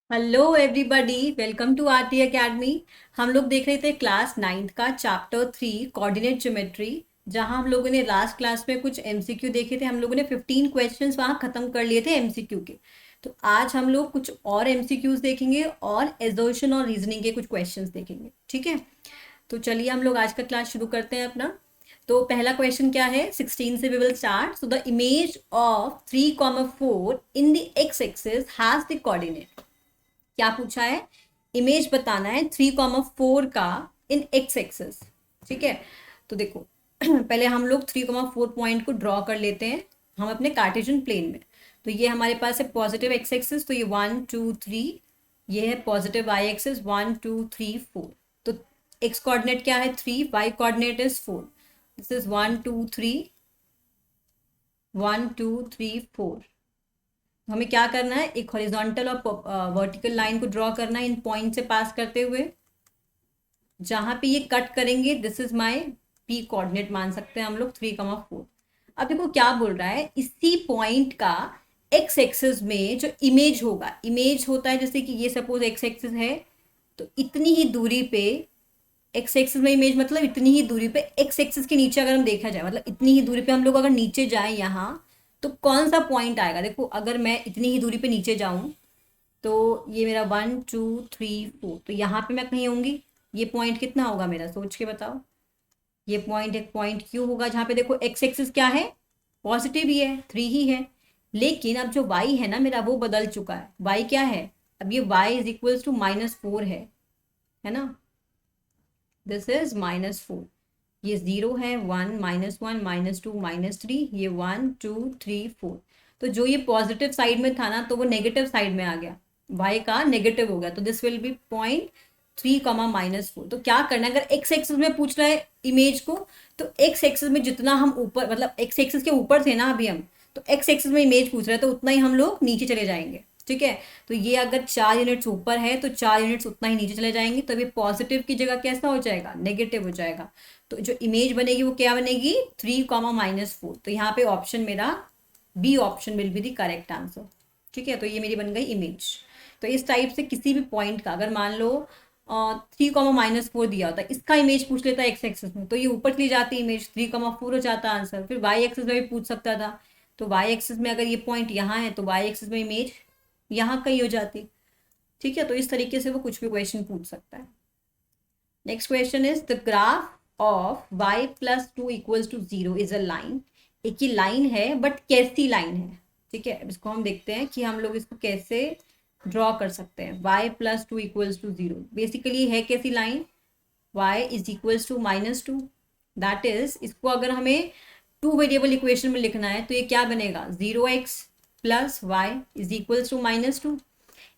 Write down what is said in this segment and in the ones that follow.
Hello everybody, welcome to RT academy. हम लोग देख रहे थे क्लास नाइन्थ का चैप्टर 3 कोऑर्डिनेट ज्योमेट्री। जहां हम लोगों ने लास्ट क्लास में कुछ एमसीक्यू देखे थे। हम लोगों ने 15 क्वेश्चंस वहां खत्म कर लिए थे एमसीक्यू के। तो आज हम लोग कुछ और एमसीक्यूज देखेंगे और एसर्शन और रीजनिंग के कुछ क्वेश्चंस देखेंगे। ठीक है, तो चलिए हम लोग आज का क्लास शुरू करते हैं अपना। तो पहला क्वेश्चन क्या है, 16 से we will start. So the image of 3,4 in the X axis has the coordinate. क्या पूछा है, इमेज बताना है 3,4 का इन एक्स एक्सेस। ठीक है, तो देखो पहले हम लोग 3,4 पॉइंट को ड्रॉ कर लेते हैं हम अपने कार्टेशियन प्लेन में। तो ये हमारे पास है पॉजिटिव एक्स एक्सिस, तो ये 1 2 3। ये है पॉजिटिव वाई एक्सिस 1 2 3 4। तो एक्स कोऑर्डिनेट क्या है 3, Y coordinate is 4। This is 1 2 3, 1 2 3 4। हमें क्या करना है, एक हॉरिजॉन्टल और वर्टिकल लाइन को ड्रॉ करना है इन पॉइंट से पास करते हुए। जहां पे ये कट करेंगे this is my P coordinate मान सकते हैं हम लोग 3,4। अब देखो क्या बोल रहा है, इसी पॉइंट का एक्स एक्सिस में जो इमेज होगा, इमेज होता है जैसे कि ये सपोज एक्स एक्सिस है, तो इतनी ही दूरी पे एक्स एक्सिस में इमेज मतलब इतनी ही दूरी पे एक्स एक्सिस के नीचे अगर हम देखा जाए, मतलब इतनी ही दूरी पे हम लोग अगर नीचे जाए यहाँ, तो कौन सा पॉइंट आएगा। देखो अगर मैं इतनी ही दूरी पे नीचे जाऊं, तो ये मेरा 1 2 3 4, तो यहाँ पे मैं कहीं होंगी। ये पॉइंट कितना होगा मेरा, सोच के बताओ। ये पॉइंट एक पॉइंट क्यों होगा जहाँ पे देखो एक्स एक्सिस क्या है, पॉजिटिव ही है, 3 ही है। लेकिन अब जो वाई है ना मेरा, वो बदल चुका है। वाई क्या है, अब ये वाई इज इक्वल्स टू -4 है ना। This is -4। ये 0 है, 1 -1 -2 -3, ये 1 2 3 4। तो जो ये पॉजिटिव साइड में था ना, तो वो नेगेटिव साइड में आ गया, वाई का नेगेटिव हो गया। तो दिस विल बी पॉइंट 3, -4। तो क्या करना है, अगर एक्स एक्सिस में पूछ रहा है इमेज को, तो एक्स एक्सिस में जितना हम ऊपर, मतलब एक्स एक्सिस के ऊपर थे ना अभी हम, तो एक्स एक्सिस में इमेज पूछ रहा है तो उतना ही हम लोग नीचे चले जाएंगे। ठीक है, तो ये अगर 4 यूनिट्स ऊपर है तो 4 यूनिट्स उतना ही नीचे चले जाएंगे। तो ये पॉजिटिव की जगह कैसा हो जाएगा, नेगेटिव हो जाएगा। तो जो इमेज बनेगी वो क्या बनेगी, 3, -4। तो यहाँ पे ऑप्शन मेरा B option will be the correct answer. ठीक है, तो ये मेरी बन गई इमेज। तो इस टाइप से किसी भी पॉइंट का अगर मान लो 3, -4 दिया होता है, इसका इमेज पूछ लेता है एक्स एक्सिस में, तो ये ऊपर चली जाती इमेज, 3,4 हो जाता आंसर। फिर वाई एक्सिस में भी पूछ सकता था, तो वाई एक्सिस में अगर ये पॉइंट यहाँ है तो वाई एक्सिस में इमेज यहाँ कहीं हो जाती। ठीक है, तो इस तरीके से वो कुछ भी क्वेश्चन पूछ सकता है। Next question is the graph of y +2 = 0 is a line. एक ही लाइन है बट कैसी लाइन है। ठीक है, अब इसको हम देखते हैं कि हम लोग इसको कैसे ड्रॉ कर सकते हैं। y +2 = 0 बेसिकली है कैसी लाइन, y = -2। दैट इज, इसको अगर हमें 2 वेरिएबल इक्वेशन में लिखना है तो ये क्या बनेगा, 0x + y = -2।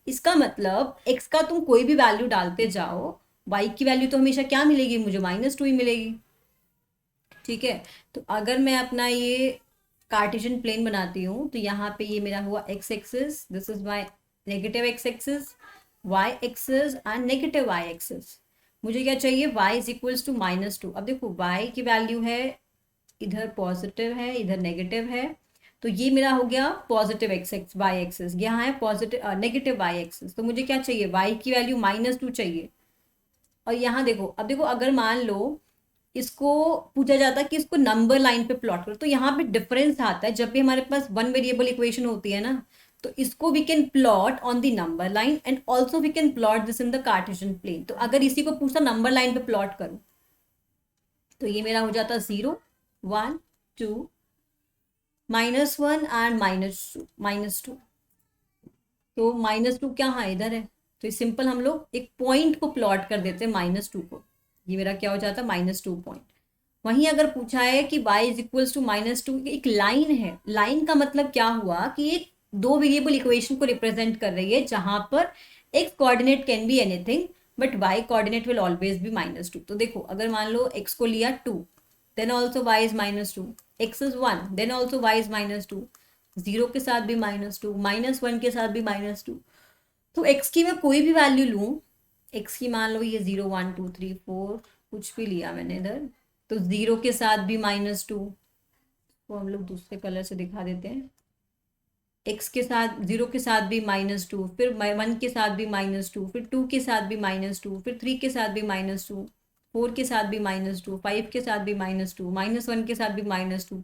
इसका मतलब x का तुम कोई भी वैल्यू डालते जाओ, y की वैल्यू तो हमेशा क्या मिलेगी, मुझे -2 ही मिलेगी। ठीक है, तो अगर मैं अपना ये कार्टेशियन प्लेन बनाती हूँ, तो यहाँ पे ये मेरा हुआ X axis, this is my negative X axis, Y axis and negative Y axis. मुझे क्या चाहिए, y = -2। अब देखो y की वैल्यू है, इधर पॉजिटिव है इधर नेगेटिव है, तो ये मेरा हो गया positive X X Y axis, यहाँ है पॉजिटिव नेगेटिव वाई एक्सिस। तो मुझे क्या चाहिए, y की वैल्यू -2 चाहिए। और यहाँ देखो, अब देखो अगर मान लो इसको पूछा जाता है कि इसको नंबर लाइन पे प्लॉट करो, तो यहाँ पे डिफरेंस आता है। जब भी हमारे पास 1 वेरिएबल इक्वेशन होती है ना, तो इसको we can plot on the number line and also we can plot this in the cartesian plane. तो अगर इसी को पूछा नंबर लाइन पे प्लॉट करो, तो ये मेरा हो जाता 0 1 2 -1 एंड -2। तो -2 क्या, हाँ इधर है। तो सिंपल हम लोग एक पॉइंट को प्लॉट कर देते हैं -2 को। ये मेरा क्या हो जाता है, -2 पॉइंट। वहीं अगर पूछा है कि y = -2, एक लाइन है, लाइन का मतलब क्या हुआ कि एक 2 वेरिएबल इक्वेशन को रिप्रेजेंट कर रही है, जहां पर x coordinate can be anything but y coordinate will always be -2। तो देखो अगर मान लो x को लिया 2, then also y is -2, x is 1, then also y is -2, 0 के साथ भी -2, -1 के साथ भी -2। तो x की मैं कोई भी वैल्यू लूँ, x की मान लो ये 0 1 2 3 4 कुछ भी लिया मैंने इधर, तो 0 के साथ भी -2, वो हम लोग दूसरे कलर से दिखा देते हैं। x के साथ 0 के साथ भी -2, फिर 1 के साथ भी -2, फिर 2 के साथ भी -2, फिर 3 के साथ भी -2, 4 के साथ भी -2, 5 के साथ भी -2, -1 के साथ भी -2।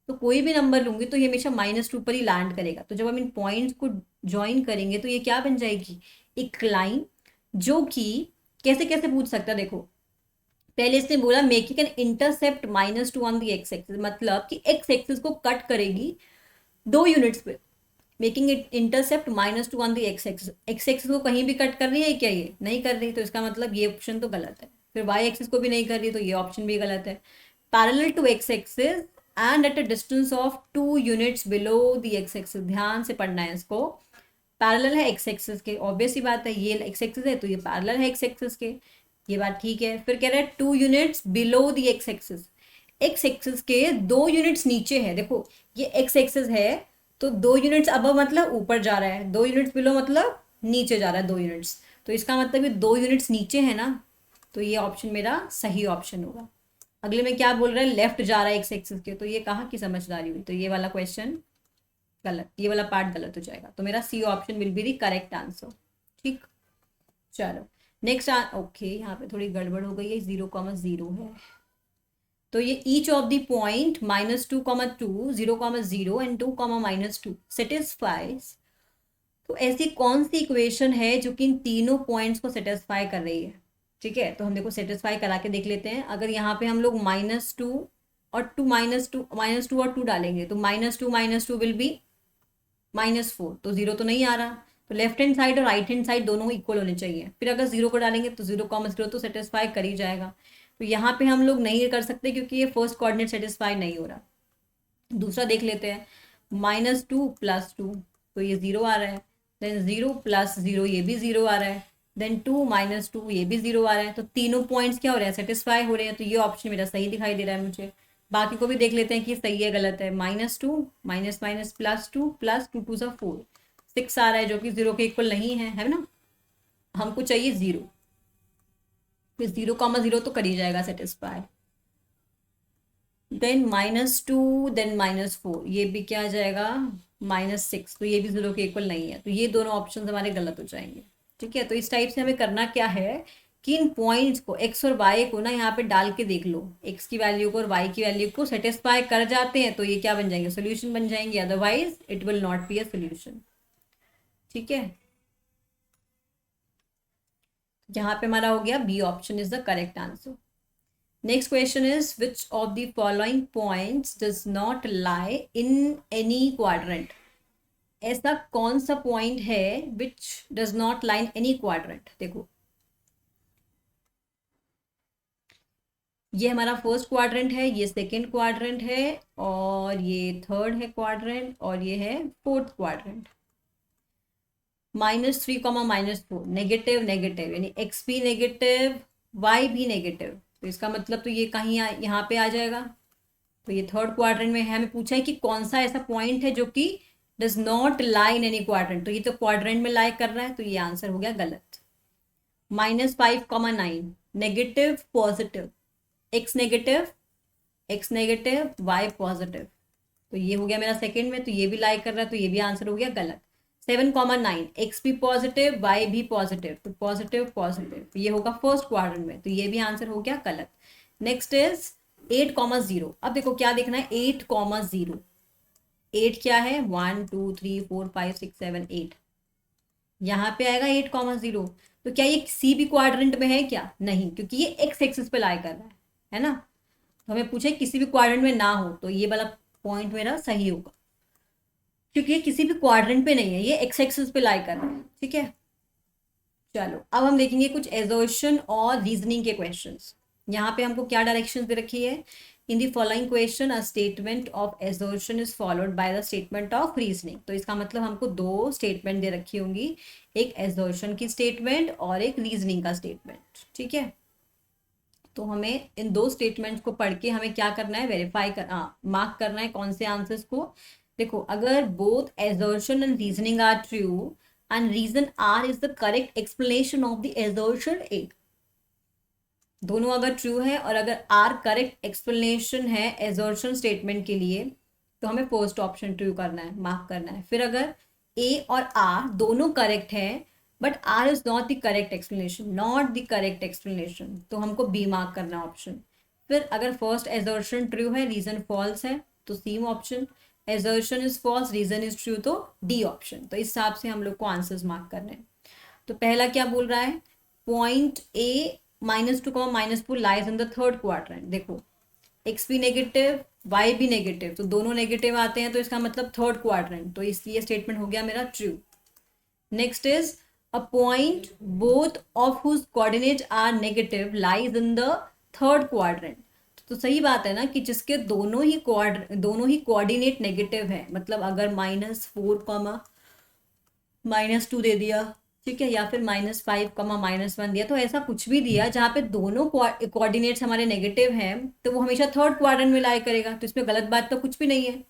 तो कोई भी नंबर लूंगी तो ये हमेशा -2 पर ही लैंड करेगा। तो जब हम इन पॉइंट्स को ज्वाइन करेंगे तो ये क्या बन जाएगी, एक लाइन, जो कि कैसे कैसे पूछ सकता है। देखो पहले इसने बोला making an intercept -2 on the X axis, मतलब कि एक्स एक्सिस को कट करेगी 2 यूनिट्स पे। Making it intercept -2 on the X axis, x axis को कहीं भी कट कर रही है क्या, ये नहीं कर रही, तो इसका मतलब ये ऑप्शन तो गलत है। फिर वाई एक्सिस को भी नहीं कर रही, तो ये ऑप्शन भी गलत है। Parallel to X axis and at a distance of 2 units below the X axis, ध्यान से पढ़ना है इसको। पैरेलल है एक्स एक्सिस के, ऑब्वियस ही बात है, ये एक्स एक्सिस है तो ये पैरेलल है एक्स एक्सिस के, ये बात ठीक है। फिर कह रहा है 2 units below the X axis, x axis के 2 यूनिट्स नीचे है। देखो ये एक्स एक्सिस है तो 2 यूनिट्स अब मतलब ऊपर जा रहा है, 2 यूनिट्स बिलो मतलब नीचे जा रहा है 2 यूनिट्स, तो इसका मतलब ये 2 यूनिट्स नीचे है ना, तो ये ऑप्शन मेरा सही ऑप्शन होगा। अगले में क्या बोल रहा है, लेफ्ट जा रहा है एक्स एक्सिस के, तो ये कहाँ की समझदारी हुई, तो ये वाला क्वेश्चन गलत, ये वाला पार्ट गलत हो जाएगा। तो मेरा C option will be the correct answer. ठीक, चलो नेक्स्ट। ओके यहाँ पे थोड़ी गड़बड़ हो गई है, 0,0 है, तो ये each of the point -2,2, 0,0 and 2, satisfies. तो ऐसी कौन सी इक्वेशन है जो कि इन तीनों पॉइंट्स को सेटिस्फाई कर रही है। ठीक है, तो हम देखो सेटिस्फाई करा के देख लेते हैं। अगर यहाँ पे हम लोग -2 और 2 -2 और 2 डालेंगे तो -2 विल बी -4, तो 0 तो नहीं आ रहा, तो लेफ्ट हैंड साइड और राइट हैंड साइड दोनों इक्वल होने चाहिए। फिर अगर 0 को डालेंगे तो 0,0 तो सेटिस्फाई कर ही जाएगा। तो यहाँ पे हम लोग नहीं कर सकते क्योंकि ये फर्स्ट कोऑर्डिनेट सेटिस्फाई नहीं हो रहा। दूसरा देख लेते हैं, -2 + 2, तो ये 0 आ रहा है। देन 0 + 0, ये भी 0 आ रहा है। देन 2 - 2, ये भी 0 आ रहा है। तो तीनों पॉइंट्स क्या हो रहे हैं, सेटिस्फाई हो रहे हैं। तो ये ऑप्शन मेरा सही दिखाई दे रहा है मुझे। बाकी को भी देख लेते हैं कि सही है गलत है। -2 -2 + 2 2 4, 6 आ रहा है, जो कि 0 के इक्वल नहीं है ना। हमको चाहिए 0, फिर 0,0 तो कर ही जाएगा सेटिस्फाई। देन -2, देन -4, ये भी क्या आ जाएगा, -6, तो ये भी 0 के इक्वल नहीं है। तो ये दोनों ऑप्शन हमारे गलत हो जाएंगे। ठीक है, तो इस टाइप से हमें करना क्या है कि इन पॉइंट्स को x और y को ना यहाँ पे डाल के देख लो, x की वैल्यू को और y की वैल्यू को सेटिस्फाई कर जाते हैं तो ये क्या बन जाएंगे, सोल्यूशन बन जाएंगे, otherwise it will not be a solution. ठीक है, यहाँ पे हमारा हो गया B option is the correct answer. Next question is which of the following points does not lie in any quadrant. ऐसा कौन सा पॉइंट है which does not lie in any quadrant. देखो ये हमारा फर्स्ट क्वाड्रेंट है, ये सेकेंड क्वाड्रेंट है, और ये थर्ड है क्वाड्रेंट, और ये है फोर्थ क्वाड्रेंट। -3, -4, नेगेटिव नेगेटिव, यानी x भी नेगेटिव, y भी नेगेटिव, तो इसका मतलब तो ये कहीं यहाँ पे आ जाएगा। तो ये थर्ड क्वाड्रेंट में है। हमें पूछा है कि कौन सा ऐसा पॉइंट है जो कि does not lie in any quadrant, तो ये तो क्वाड्रेंट में लाई कर रहा है, तो ये आंसर हो गया गलत। -5,9, negative positive, x negative y positive, तो ये हो गया मेरा सेकेंड में, तो ये भी लाई कर रहा है, तो ये भी आंसर हो गया गलत। 7,9, x भी पॉजिटिव y भी पॉजिटिव, तो पॉजिटिव पॉजिटिव, तो ये होगा फर्स्ट क्वाड्रेंट में, तो ये भी आंसर हो गया गलत। Next is 8,0। अब देखो क्या देखना है, 8,0, 8 क्या है, 1 2 3 4 5 6 7 8, यहाँ पे आएगा 8,0। तो क्या ये किसी भी क्वाड्रेंट में है क्या, नहीं, क्योंकि ये एक्स एक्सिस पे लाई कर रहा है ना। तो हमें पूछे किसी भी क्वाड्रेंट में ना हो, तो ये वाला पॉइंट मेरा सही होगा, क्योंकि ये किसी भी क्वाड्रेंट पे नहीं है, ये एक्स एक्सिस पे लाई कर रहा है। ठीक है, चलो अब हम देखेंगे कुछ एजर्शन और रीजनिंग के क्वेश्चंस। यहाँ पे हमको क्या डायरेक्शंस दे रखी है, in the following question a statement of assertion is followed by the statement of reasoning. तो इसका मतलब हमको 2 स्टेटमेंट दे रखी होंगी, एक एजर्शन की स्टेटमेंट और एक रीजनिंग का स्टेटमेंट। ठीक है, तो हमें इन 2 स्टेटमेंट्स को पढ़ के हमें क्या करना है, वेरीफाई मार्क करना है कौन से आंसर्स को। देखो अगर both assertion and reasoning are true and reason R is the correct explanation of the assertion A, दोनों अगर ट्रू है और अगर R करेक्ट एक्सप्लेनेशन है assertion स्टेटमेंट के लिए, तो हमें फर्स्ट ऑप्शन ट्रू करना है, मार्क करना है। फिर अगर ए और आर दोनों करेक्ट है but R is not the correct explanation, not the correct explanation, तो हमको बी मार्क करना ऑप्शन। फिर अगर फर्स्ट एजर्शन ट्रू है, रीजन फॉल्स है, तो C option, assertion is false, reason is true, तो डी ऑप्शन। तो इस हिसाब से हम लोग को आंसर्स मार्क करने हैं। तो पहला क्या बोल रहा है, point A -2, -4 lies in the third quadrant. देखो एक्स भी नेगेटिव, वाई भी नेगेटिव, तो दोनों नेगेटिव आते हैं, तो इसका मतलब थर्ड क्वाड्रेंट, तो इसलिए स्टेटमेंट हो गया मेरा true. Next is a point both of whose coordinate are negative lies in the third quadrant. तो सही बात है ना कि जिसके दोनों ही कोऑर्डिनेट नेगेटिव है, मतलब अगर -4, -2 दे दिया, ठीक है, या फिर -5, -1 दिया, तो ऐसा कुछ भी दिया जहाँ पे दोनों कोऑर्डिनेट्स हमारे नेगेटिव हैं, तो वो हमेशा थर्ड क्वाड्रेंट में लाई करेगा, तो इसमें गलत बात तो कुछ भी नहीं है,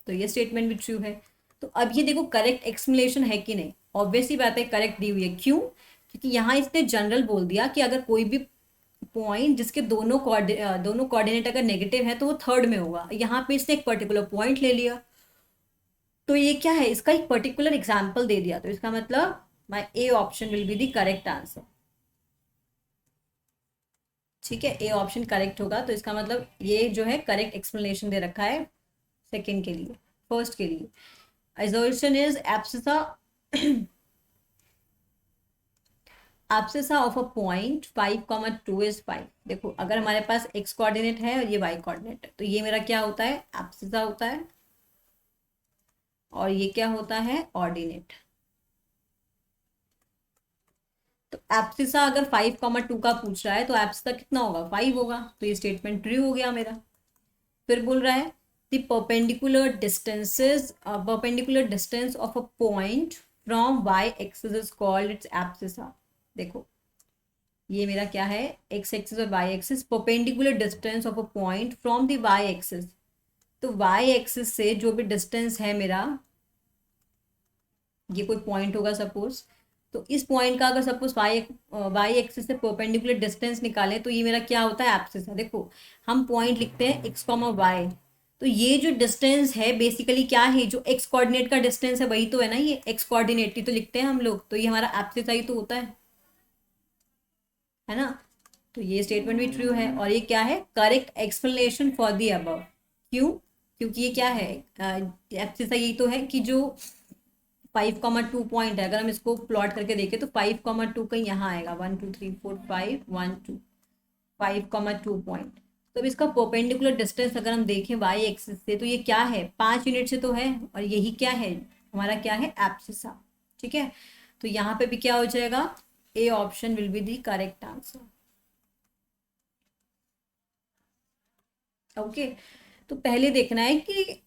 तो ये स्टेटमेंट भी ट्रू है। तो अब ये देखो करेक्ट एक्सप्लेनेशन है कि नहीं, ऑब्वियसली बात है करेक्ट दी हुई है। क्यों? क्योंकि यहाँ इसने जनरल बोल दिया कि अगर कोई भी पॉइंट जिसके दोनों कोऑर्डिनेट अगर नेगेटिव है तो वो थर्ड में होगा। यहाँ पे इसने एक पर्टिकुलर पॉइंट ले लिया, तो ये क्या है, इसका एक पर्टिकुलर एग्जाम्पल दे दिया, तो इसका मतलब my A option will be the correct answer. ठीक है, ए ऑप्शन करेक्ट होगा, तो इसका मतलब ये जो है करेक्ट एक्सप्लेनेशन दे रखा है सेकंड के लिए, फर्स्ट के लिए। assertion is abscissa of a point 5,2 is 5। देखो अगर हमारे पास x कोऑर्डिनेट है और ये y कोऑर्डिनेट है, तो ये मेरा क्या होता है, एब्सिसा होता है, और ये क्या होता है, ऑर्डिनेट। तो एब्सिसा अगर 5,2 का पूछ रहा है तो एब्सिसा कितना होगा, 5 होगा, तो ये स्टेटमेंट ट्रू हो गया मेरा। फिर बोल रहा है the perpendicular distance of a point from y-axis is called its abscissa। देखो ये मेरा क्या है, x एक्सिस और y axis, perpendicular distance of a point from the y axis. तो y एक्सिस से जो भी डिस्टेंस है मेरा, ये कोई पॉइंट होगा सपोज, तो इस पॉइंट का अगर सपोज y एक्सिस से परपेंडिकुलर डिस्टेंस निकालें तो ये मेरा क्या होता है, एब्सिस है। देखो हम पॉइंट लिखते हैं x, y, तो ये जो डिस्टेंस है बेसिकली क्या है, जो x कोऑर्डिनेट का डिस्टेंस है वही तो है ना, ये x कोऑर्डिनेट ही तो लिखते हैं हम लोग, तो ये हमारा एब्सिस ही तो होता है ना। तो ये स्टेटमेंट भी ट्रू है, और ये क्या है, correct explanation for the above. क्यों? क्योंकि ये क्या है, एब्सिस यही तो है कि जो 5,2 पॉइंट है, अगर हम इसको प्लॉट करके देखें तो 5,2 कहीं यहाँ आएगा, 1 2 3 4 5 1 2 5,2 पॉइंट। तो अब इसका परपेंडिकुलर डिस्टेंस अगर हम देखें वाई एक्सिस से, तो ये क्या है, 5 यूनिट से तो है, और यही क्या है, हमारा क्या है, एब्सिसा। ठीक है, तो यहाँ पे भी क्या हो जाएगा, ए option will be the correct answer. Okay, तो पहले देखना है कि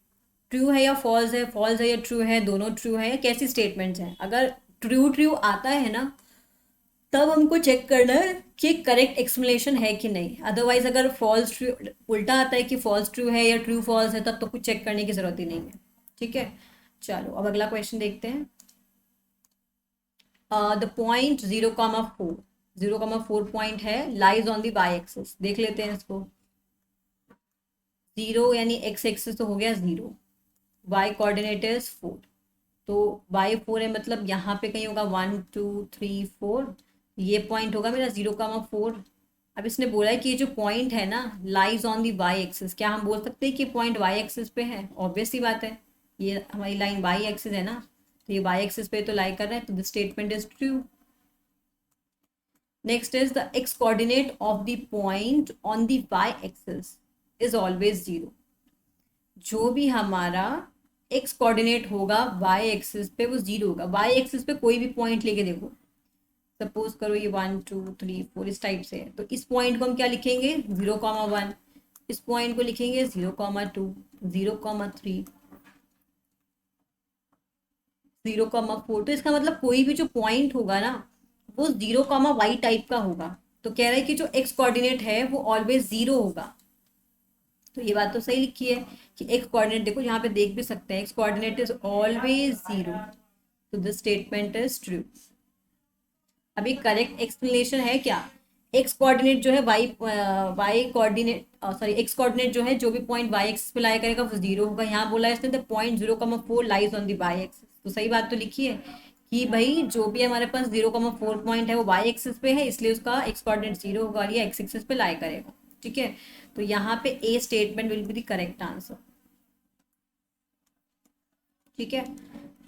ट्रू है या फॉल्स है, फॉल्स है या ट्रू है, दोनों ट्रू है या कैसी स्टेटमेंट्स हैं। अगर ट्रू ट्रू आता है ना, तब हमको चेक करना है कि करेक्ट एक्सप्लेनेशन है कि नहीं। अदरवाइज अगर फॉल्स ट्रू उल्टा आता है कि फॉल्स ट्रू है या ट्रू फॉल्स है, तब तो कुछ चेक करने की जरूरत ही नहीं है। ठीक है, चलो अब अगला क्वेश्चन देखते हैं। द पॉइंट 0,4 0,4 पॉइंट है, lies on the Y axis. देख लेते हैं इसको, 0 यानी एक्स एक्सिस तो हो गया 0, वाई कोऑर्डिनेट इज 4, तो वाई 4 है, मतलब यहाँ पे कहीं होगा 1 2 3 4, ये पॉइंट होगा मेरा 0,4। अब इसने बोला है कि ये जो पॉइंट है ना, lies on the Y axis, क्या हम बोल सकते हैं कि पॉइंट वाई एक्सिस पे है? ऑब्वियस ही बात है, ये हमारी लाइन वाई एक्सिस है ना, तो ये वाई एक्सिस पे तो लाई कर रहा है, तो the statement is true. Next is the X coordinate of the point on the Y axis is always 0। जो भी हमारा एक्स कोऑर्डिनेट होगा वाई एक्सिस पे वो 0 होगा। वाई एक्सिस पे कोई भी पॉइंट लेके देखो, सपोज करो ये 1 2 3 4 इस टाइप से है, तो इस पॉइंट को हम क्या लिखेंगे, 0,1, इस पॉइंट को लिखेंगे 0,2 0,3 0,4। तो इसका मतलब कोई भी जो पॉइंट होगा ना, वो 0,y टाइप का होगा। तो कह रहा है कि जो एक्स कोऑर्डिनेट है वो ऑलवेज 0 होगा। तो ये बात तो सही लिखी है कि एक्स कोऑर्डिनेट, देखो यहाँ पे देख भी सकते हैं, एक्स कोऑर्डिनेट इज ऑलवेज 0, तो दिस स्टेटमेंट इज ट्रू। अभी करेक्ट एक्सप्लेनेशन है क्या, एक्स कोऑर्डिनेट जो है Y coordinate sorry X coordinate जो है जो भी पॉइंट वाई एक्सिस पे लाई करेगा वो जीरो होगा। यहाँ बोला है इसने the point 0,4 lies on the Y axis, तो सही बात तो लिखी है कि भाई जो भी हमारे पास 0,4 पॉइंट है वो वाई एक्सिस पे है, इसलिए उसका एक्स कोऑर्डिनेट जीरो होगा और ये एक्स एक्सिस पे लाई करेगा। ठीक है, तो यहाँ पे ए statement will be the correct answer. ठीक है,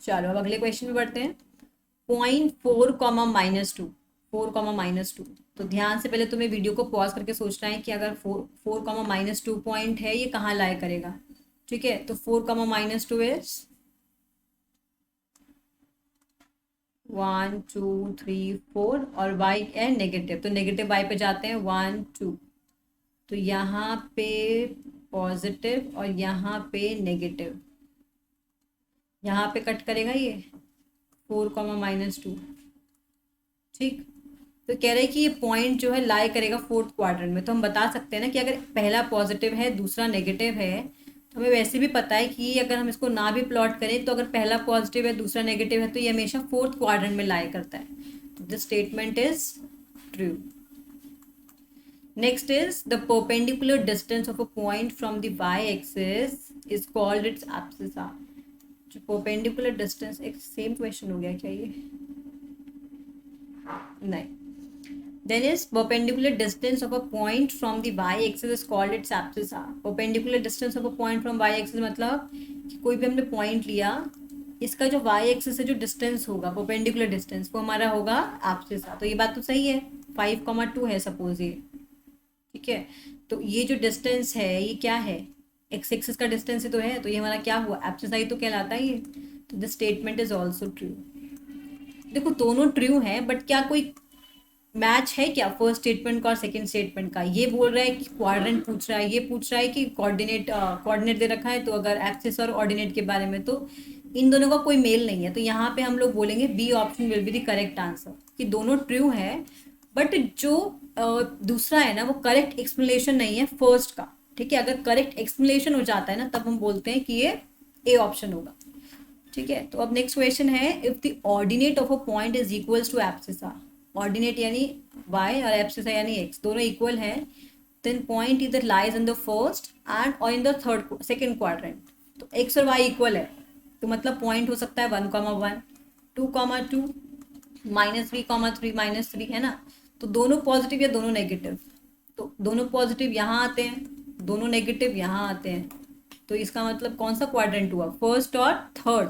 चलो अब अगले क्वेश्चन में बढ़ते हैं। पॉइंट 4,-2, 4,-2। तो ध्यान से पहले तुम्हें वीडियो को पॉज करके सोचना है कि अगर 4,-2 पॉइंट है ये कहाँ लाई करेगा। ठीक है, तो 4,-2 इज 1 2 3 4 और वाई है नेगेटिव, तो नेगेटिव वाई पे जाते हैं 1 2, तो यहाँ पे पॉजिटिव और यहाँ पे नेगेटिव, यहाँ पे कट करेगा ये 4,-2। ठीक, तो कह रहे हैं कि ये पॉइंट जो है लाई करेगा फोर्थ क्वाड्रेंट में। तो हम बता सकते हैं ना कि अगर पहला पॉजिटिव है दूसरा नेगेटिव है, तो हमें वैसे भी पता है कि अगर हम इसको ना भी प्लॉट करें तो अगर पहला पॉजिटिव है दूसरा नेगेटिव है तो ये हमेशा फोर्थ क्वाड्रेंट में लाई करता है। तो this statement is true. Next is the perpendicular distance of a point from the Y axis is called its abscissa. जो परपेंडिकुलर डिस्टेंस, एक सेम क्वेश्चन हो गया क्या ये? नहीं। Then is perpendicular distance of a point from the y-axis is called its abscissa। perpendicular distance of a point from y-axis मतलब कि कोई भी हमने पॉइंट लिया, इसका जो y-axis से जो डिस्टेंस होगा perpendicular डिस्टेंस वो हमारा होगा एब्सिसा। तो ये बात तो सही है, 5,2 है सपोज ये। ठीक है, तो ये जो डिस्टेंस है ये क्या है? एक्स एक्सिस का डिस्टेंस ही तो है, तो ये हमारा क्या हुआ? एब्सिसा ही तो कहलाता है ये। तो this statement is also true. देखो दोनों ट्रू हैं, बट क्या कोई मैच है क्या फर्स्ट स्टेटमेंट का और सेकंड स्टेटमेंट का? ये बोल रहा है कि क्वाड्रेंट पूछ रहा है, ये पूछ रहा है कि कोऑर्डिनेट दे रखा है। तो अगर एक्सिस और ऑर्डिनेट के बारे में, तो इन दोनों का कोई मेल नहीं है। तो यहाँ पे हम लोग बोलेंगे B option will be the correct answer, कि दोनों ट्रू है, बट जो दूसरा है ना वो करेक्ट एक्सप्लेनेशन नहीं है फर्स्ट का। ठीक है, अगर करेक्ट एक्सप्लेनेशन हो जाता है ना तब हम बोलते हैं कि ये ए ऑप्शन होगा। ठीक है, तो अब नेक्स्ट क्वेश्चन है, if the ordinate of a point is equals to abscissa. Ordinate यानी y और एब्सिसा यानी x दोनों इक्वल हैं, देन पॉइंट इधर lies in the first and और इन द सेकंड क्वाड्रेंट। तो x और y इक्वल है, तो मतलब पॉइंट हो सकता है 1,1, 2,2, -3,3, -3 है ना। तो दोनों पॉजिटिव या दोनों नेगेटिव, तो दोनों पॉजिटिव यहाँ आते हैं, दोनों नेगेटिव यहाँ आते हैं। तो इसका मतलब कौन सा क्वाड्रेंट हुआ? फर्स्ट और थर्ड,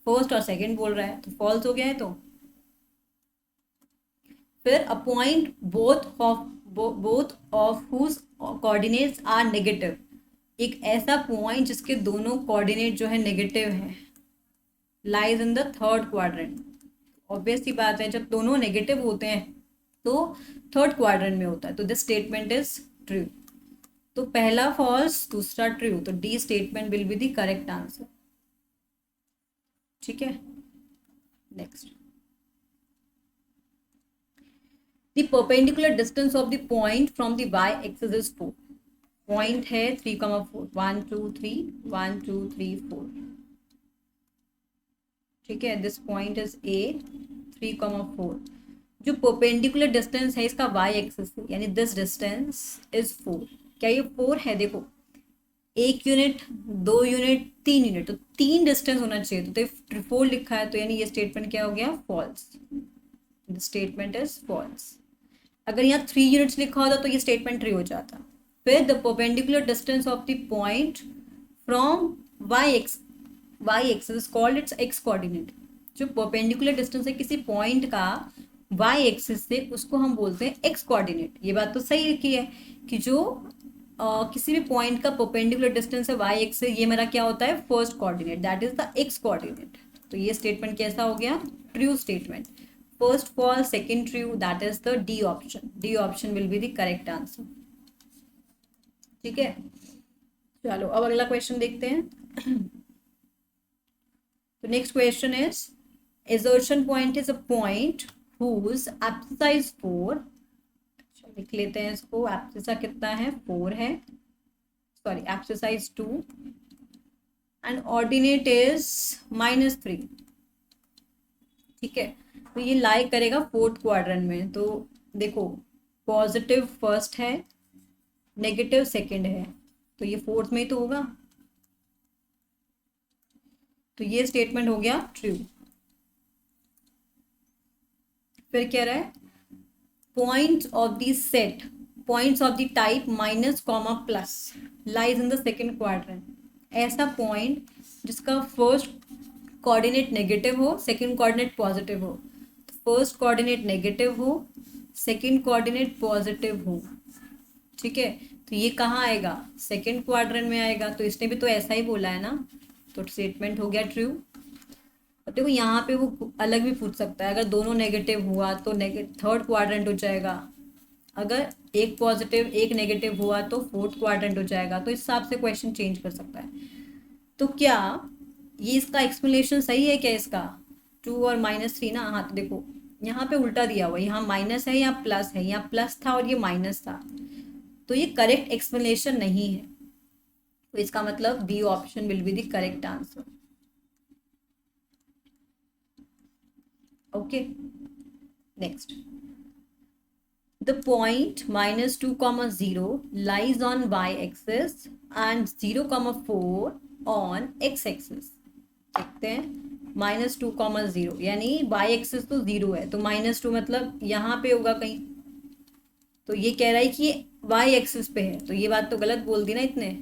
फर्स्ट और सेकंड बोल रहा है, तो फॉल्स हो गया है। तो फिर a point both of whose coordinates are negative. एक ऐसा पॉइंट जिसके दोनों कोऑर्डिनेट जो है नेगेटिव है, lies in the third quadrant. Obvious सी बात है, जब दोनों नेगेटिव होते हैं तो थर्ड क्वाड्रेंट में होता है। तो दिस स्टेटमेंट इज ट्रू। तो पहला फॉल्स दूसरा ट्रू, तो D statement will be the correct answer. ठीक है, next, the perpendicular distance of the point from the y-axis is 4। Point है 3,4, 1 2 3 1 2 3 4। ठीक है, दिस पॉइंट इज ए 3,4। जो परपेंडिकुलर डिस्टेंस है इसका y एक्सिस से, यानी दिस डिस्टेंस इज 4। क्या ये 4 है? देखो 1 यूनिट, 2 यूनिट, 3 यूनिट, तो 3 डिस्टेंस होना चाहिए। तो 4 लिखा है, तो यानी ये स्टेटमेंट क्या हो गया? False. This statement is false. अगर यहाँ 3 यूनिट्स लिखा होता तो ये स्टेटमेंट ट्रू हो जाता। फिर the perpendicular distance of the point from Y axis is called its X coordinate. जो परपेंडिकुलर डिस्टेंस है किसी पॉइंट का वाई एक्सिस से, उसको हम बोलते हैं एक्स कोऑर्डिनेट। ये बात तो सही लिखी है कि जो किसी भी पॉइंट का परपेंडिकुलर डिस्टेंस है वाई एक्स से, ये मेरा क्या होता है? First coordinate, that is the X coordinate. तो ये स्टेटमेंट कैसा हो गया? True statement. First false, second true, that is the D option। D option will be the correct answer। ठीक है, चलो अब अगला क्वेश्चन देखते हैं। तो next question is, assertion point is a point whose abscissa is 4। लिख लेते हैं इसको, abscissa कितना है? 4 है, sorry abscissa is 2 and ordinate is -3। ठीक है, तो ये लाई करेगा फोर्थ क्वाड्रेंट में। तो देखो पॉजिटिव फर्स्ट है, नेगेटिव सेकंड है, तो ये फोर्थ में ही तो होगा। तो ये स्टेटमेंट हो गया ट्रू। फिर क्या रहा है, points of the set, points of the type minus comma plus lies in the second quadrant. ऐसा पॉइंट जिसका फर्स्ट कोऑर्डिनेट नेगेटिव हो, सेकंड कोऑर्डिनेट पॉजिटिव हो। तो फर्स्ट कोऑर्डिनेट नेगेटिव हो, सेकंड कोऑर्डिनेट पॉजिटिव हो, ठीक है, तो ये कहाँ आएगा, सेकंड क्वाड्रेंट में आएगा। तो इसने भी तो ऐसा ही बोला है ना, तो स्टेटमेंट हो गया ट्रू। और देखो यहाँ पे वो अलग भी पूछ सकता है, अगर दोनों नेगेटिव हुआ तो थर्ड क्वाड्रेंट हो जाएगा, अगर एक पॉजिटिव एक नेगेटिव हुआ तो फोर्थ क्वाड्रेंट हो जाएगा। तो इस हिसाब से क्वेश्चन चेंज कर सकता है। तो क्या ये इसका एक्सप्लेनेशन सही है क्या, इसका 2 और -3 ना। हाँ तो देखो यहाँ पे उल्टा दिया हुआ है, यहाँ माइनस है, यहाँ प्लस है, यहाँ प्लस था और ये माइनस था, तो ये करेक्ट एक्सप्लेनेशन नहीं है। तो इसका मतलब B option will be the correct answer. Okay, next, the point -2, 0 lies on y-axis and 0, 4 on x-axis। देखते हैं, -2, 0 यानी y-axis तो 0 है, तो -2 मतलब यहाँ पे होगा कहीं। तो ये कह रहा है कि y-axis पे है, तो ये बात तो गलत बोल दी ना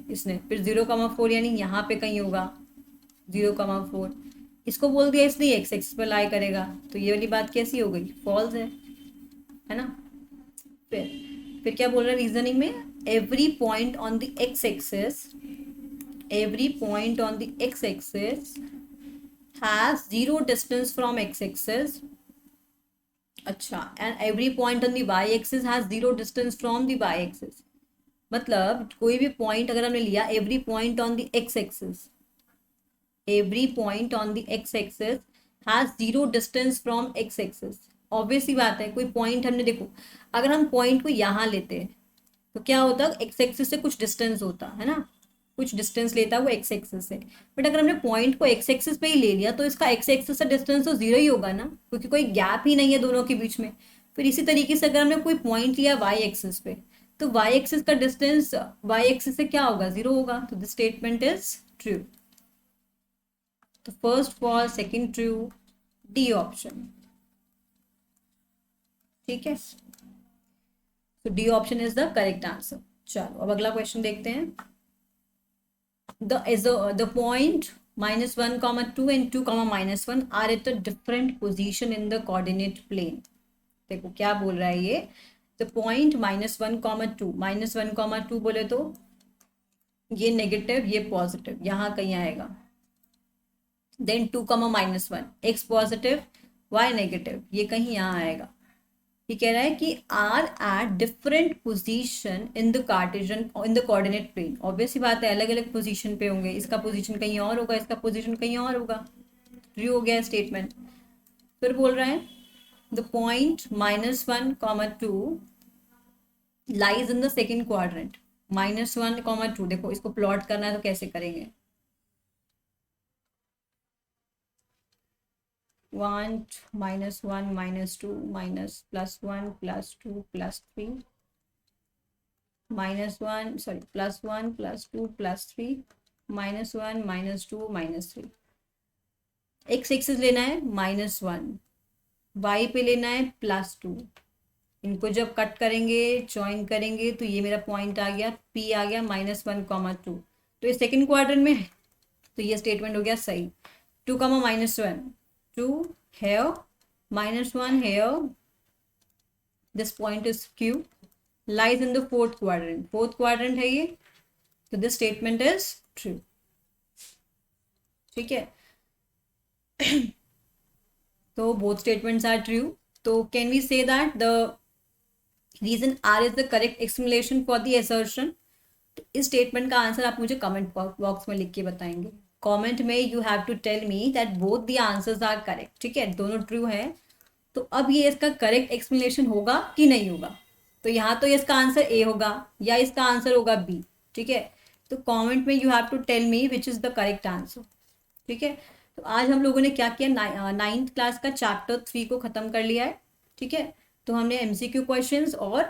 इसने। फिर 0, 4 यानी यहाँ पे कहीं होगा 0, 4। इसको बोल दिया इसलिए x-axis पे लाई करेगा, तो ये वाली बात कैसी हो गई, फॉल्स है ना। फिर क्या बोल रहा है रीजनिंग में, every point on the X axis, every point on the X axis has 0 distance from X axis. अच्छा, and every point on the Y axis has 0 distance from the Y axis. मतलब कोई भी point अगर हमने लिया, every point on the X axis, every point on the X axis has 0 distance from X axis. Obvious सी बात है, कोई पॉइंट हमने, देखो अगर हम पॉइंट को यहाँ लेते हैं तो क्या होता है, एक्स एक्सिस से कुछ डिस्टेंस होता है ना, कुछ डिस्टेंस लेता है वो एक्स एक्सिस से। बट अगर हमने पॉइंट को एक्स एक्सिस पे ही ले लिया तो इसका एक्स एक्सिस से डिस्टेंस तो 0 ही होगा ना, क्योंकि कोई गैप ही नहीं है दोनों के बीच में। फिर इसी तरीके से अगर हमने कोई पॉइंट लिया वाई एक्सिस पे, तो वाई एक्सिस का डिस्टेंस वाई एक्सिस से क्या होगा, 0 होगा। तो दिस स्टेटमेंट इज ट्रू। तो first false, second true, D option, ठीक है। तो D option is the correct answer. चलो अब अगला क्वेश्चन देखते हैं। the point -1, 2 and 2, -1 are at a different position in the coordinate plane। देखो क्या बोल रहा है ये, the point -1, 2, -1, 2 बोले तो ये नेगेटिव ये पॉजिटिव यहाँ कहीं आएगा। Then 2, -1, x positive y negative, ये कहीं यहाँ आएगा। ये कह रहा है कि are at different position in the Cartesian, in the coordinate plane. Obvious ही बात है, अलग अलग पोजीशन पे होंगे, इसका पोजीशन कहीं और होगा, इसका पोजीशन कहीं और होगा। ट्रू हो गया स्टेटमेंट। फिर बोल रहा है the point -1, 2 lies in the second quadrant. -1, 2, देखो इसको प्लॉट करना है तो कैसे करेंगे, 1, -1, -2, +1, +2, +3, -1, सॉरी +1, +2, +3, -1, -2, -3। एक्स एक्सिस लेना है -1, वाई पे लेना है +2। इनको जब कट करेंगे, ज्वाइन करेंगे, तो ये मेरा पॉइंट आ गया, पी आ गया -1, 2। तो ये सेकेंड क्वाड्रेंट में है, तो ये स्टेटमेंट हो गया सही। 2, -1, 2 here, -1 here, this point is Q, lies in the fourth quadrant, fourth quadrant है ये, तो this statement is true। ठीक है, तो both statements are true। तो can we say that the reason R is the correct explanation for the assertion? तो इस statement का आंसर आप मुझे कमेंट बॉक्स में लिख के बताएंगे। कमेंट में you have to tell me that both the answers are correct. ठीक है, दोनों ट्रू है। तो अब ये इसका करेक्ट एक्सप्लेनेशन होगा कि नहीं होगा, तो यहाँ तो ये इसका आंसर ए होगा या इसका आंसर होगा बी। ठीक है, तो कमेंट में you have to tell me which is the correct answer. ठीक है, तो आज हम लोगों ने क्या किया, 9th क्लास का चैप्टर 3 को ख़त्म कर लिया है। ठीक है, तो हमने MCQ क्वेश्चंस और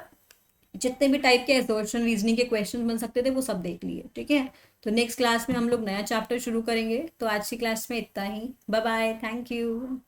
जितने भी टाइप के असर्शन रीजनिंग के क्वेश्चन बन सकते थे वो सब देख लिए, ठीक है। तो नेक्स्ट क्लास में हम लोग नया चैप्टर शुरू करेंगे। तो आज की क्लास में इतना ही। Bye bye, thank you.